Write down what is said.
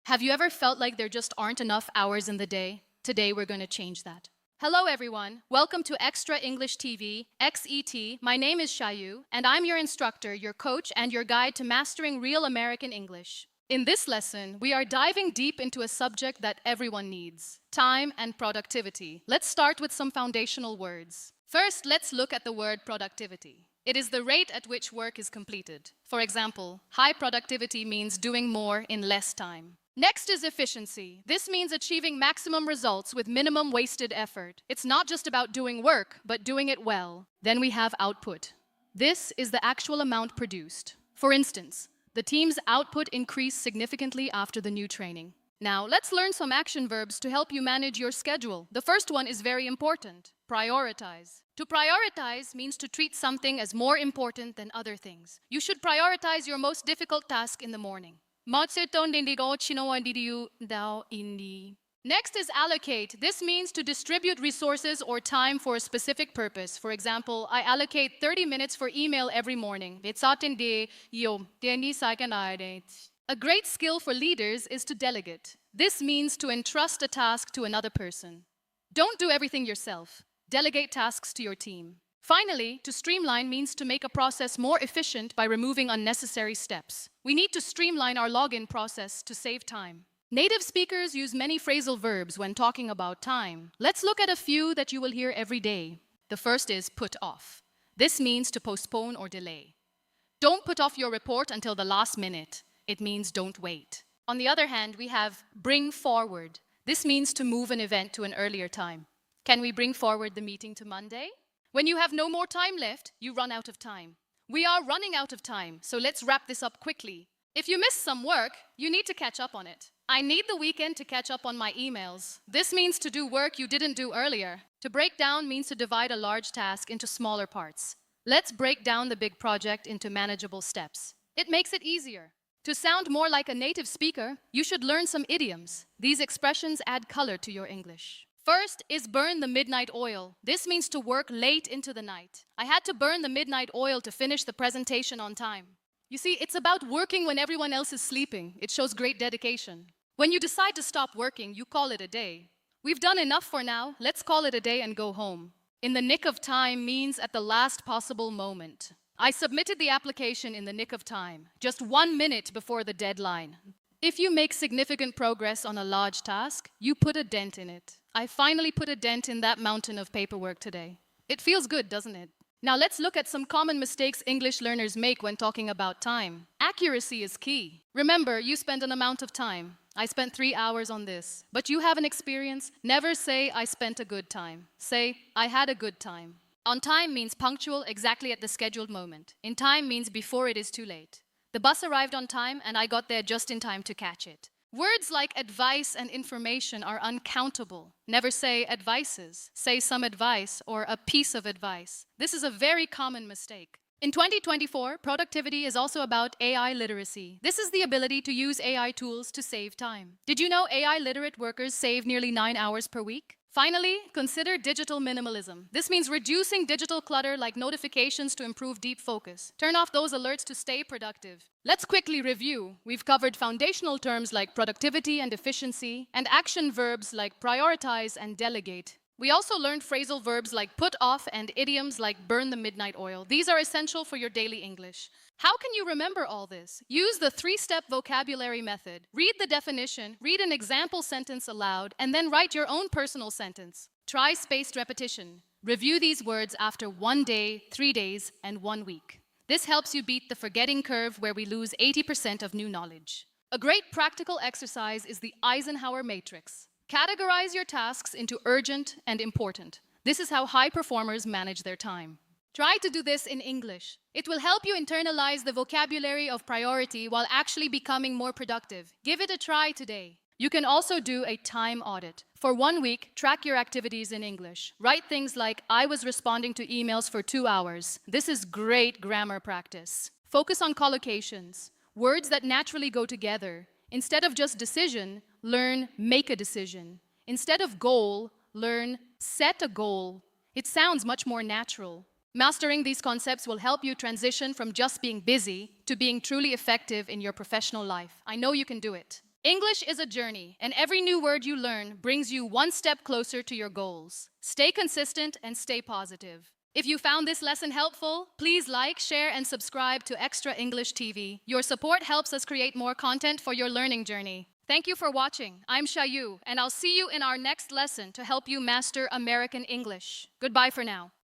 Have you ever felt like there just aren't enough hours in the day? Today we're going to change that. Hello everyone, welcome to Extra English TV, XET. My name is Shayu, and I'm your instructor, your coach, and your guide to mastering real American English. In this lesson, we are diving deep into a subject that everyone needs: time and productivity. Let's start with some foundational words. First, let's look at the word productivity. It is the rate at which work is completed. For example, high productivity means doing more in less time. Next is efficiency. This means achieving maximum results with minimum wasted effort. It's not just about doing work, but doing it well. Then we have output. This is the actual amount produced. For instance, the team's output increased significantly after the new training. Now, let's learn some action verbs to help you manage your schedule. The first one is very important: prioritize. To prioritize means to treat something as more important than other things. You should prioritize your most difficult task in the morning. Next is allocate. This means to distribute resources or time for a specific purpose. For example, I allocate 30 minutes for email every morning. A great skill for leaders is to delegate. This means to entrust a task to another person. Don't do everything yourself. Delegate tasks to your team. Finally, to streamline means to make a process more efficient by removing unnecessary steps. We need to streamline our login process to save time. Native speakers use many phrasal verbs when talking about time. Let's look at a few that you will hear every day. The first is put off. This means to postpone or delay. Don't put off your report until the last minute. It means don't wait. On the other hand, we have bring forward. This means to move an event to an earlier time. Can we bring forward the meeting to Monday? When you have no more time left, you run out of time. We are running out of time, so let's wrap this up quickly. If you missed some work, you need to catch up on it. I need the weekend to catch up on my emails. This means to do work you didn't do earlier. To break down means to divide a large task into smaller parts. Let's break down the big project into manageable steps. It makes it easier. To sound more like a native speaker, you should learn some idioms. These expressions add color to your English. First is burn the midnight oil. This means to work late into the night. I had to burn the midnight oil to finish the presentation on time. You see, it's about working when everyone else is sleeping. It shows great dedication. When you decide to stop working, you call it a day. We've done enough for now. Let's call it a day and go home. In the nick of time means at the last possible moment. I submitted the application in the nick of time, just 1 minute before the deadline. If you make significant progress on a large task, you put a dent in it. I finally put a dent in that mountain of paperwork today. It feels good, doesn't it? Now let's look at some common mistakes English learners make when talking about time. Accuracy is key. Remember, you spend an amount of time. I spent 3 hours on this. But you have an experience. Never say, I spent a good time. Say, I had a good time. On time means punctual exactly at the scheduled moment. In time means before it is too late. The bus arrived on time and I got there just in time to catch it. Words like advice and information are uncountable. Never say advices. Say some advice or a piece of advice. This is a very common mistake. In 2024, productivity is also about AI literacy. This is the ability to use AI tools to save time. Did you know AI literate workers save nearly 9 hours per week? Finally, consider digital minimalism. This means reducing digital clutter like notifications to improve deep focus. Turn off those alerts to stay productive. Let's quickly review. We've covered foundational terms like productivity and efficiency, and action verbs like prioritize and delegate. We also learned phrasal verbs like put off and idioms like burn the midnight oil. These are essential for your daily English. How can you remember all this? Use the 3-step vocabulary method. Read the definition, read an example sentence aloud, and then write your own personal sentence. Try spaced repetition. Review these words after 1 day, 3 days, and 1 week. This helps you beat the forgetting curve where we lose 80% of new knowledge. A great practical exercise is the Eisenhower matrix. Categorize your tasks into urgent and important. This is how high performers manage their time. Try to do this in English. It will help you internalize the vocabulary of priority while actually becoming more productive. Give it a try today. You can also do a time audit. For 1 week, track your activities in English. Write things like, I was responding to emails for 2 hours. This is great grammar practice. Focus on collocations, words that naturally go together. Instead of just decision, learn make a decision. Instead of goal, learn set a goal. It sounds much more natural. Mastering these concepts will help you transition from just being busy to being truly effective in your professional life. I know you can do it. English is a journey, and every new word you learn brings you one step closer to your goals. Stay consistent and stay positive. If you found this lesson helpful, please like, share, and subscribe to Xtra English TV. Your support helps us create more content for your learning journey. Thank you for watching. I'm Shayu, and I'll see you in our next lesson to help you master American English. Goodbye for now.